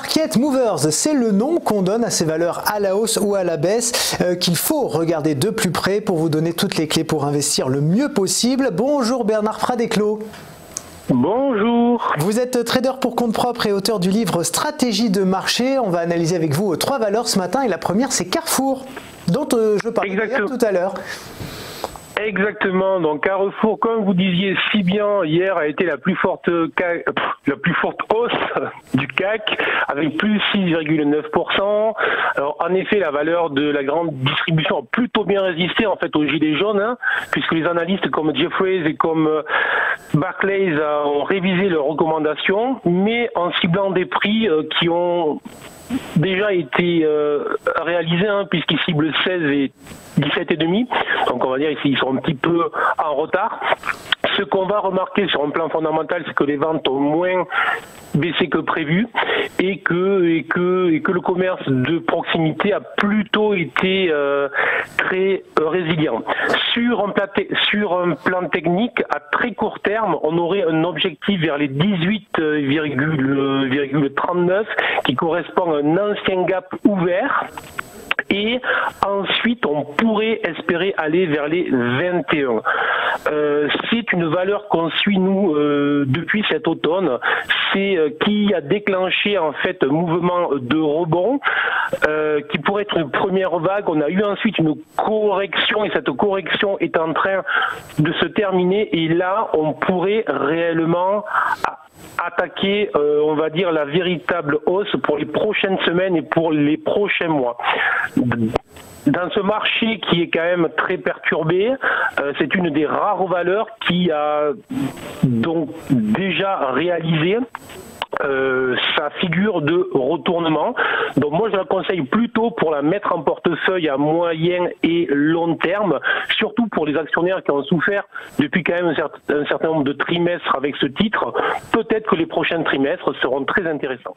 Market Movers, c'est le nom qu'on donne à ces valeurs à la hausse ou à la baisse qu'il faut regarder de plus près pour vous donner toutes les clés pour investir le mieux possible. Bonjour Bernard Pradeclos. Bonjour. Vous êtes trader pour compte propre et auteur du livre Stratégie de marché. On va analyser avec vous 3 valeurs ce matin et la première c'est Carrefour, dont je parlais tout à l'heure. Exactement, donc Carrefour, comme vous disiez si bien, hier a été la plus forte hausse du CAC, avec plus 6,9%. Alors en effet, la valeur de la grande distribution a plutôt bien résisté en fait aux gilets jaunes, puisque les analystes comme Jefferies et comme Barclays ont révisé leurs recommandations, mais en ciblant des prix qui ont déjà été réalisés, puisqu'ils ciblent 16 et 17,5, donc on va dire ici ils sont un petit peu en retard. Ce qu'on va remarquer sur un plan fondamental, c'est que les ventes ont moins baissé que prévu et que le commerce de proximité a plutôt été très résilient. Sur un plan technique, à très court terme, on aurait un objectif vers les 18,39 qui correspond à un ancien gap ouvert. Et ensuite, on pourrait espérer aller vers les 21. C'est une valeur qu'on suit, nous, depuis cet automne. C'est qui a déclenché, en fait, un mouvement de rebond qui pourrait être une première vague. On a eu ensuite une correction et cette correction est en train de se terminer. Et là, on pourrait réellement attaquer, on va dire, la véritable hausse pour les prochaines semaines et pour les prochains mois. Dans ce marché qui est quand même très perturbé, c'est une des rares valeurs qui a donc déjà réalisé sa figure de retournement. Donc moi je la conseille plutôt pour la mettre en portefeuille à moyen et long terme, surtout pour les actionnaires qui ont souffert depuis quand même un certain nombre de trimestres avec ce titre. Peut-être que les prochains trimestres seront très intéressants.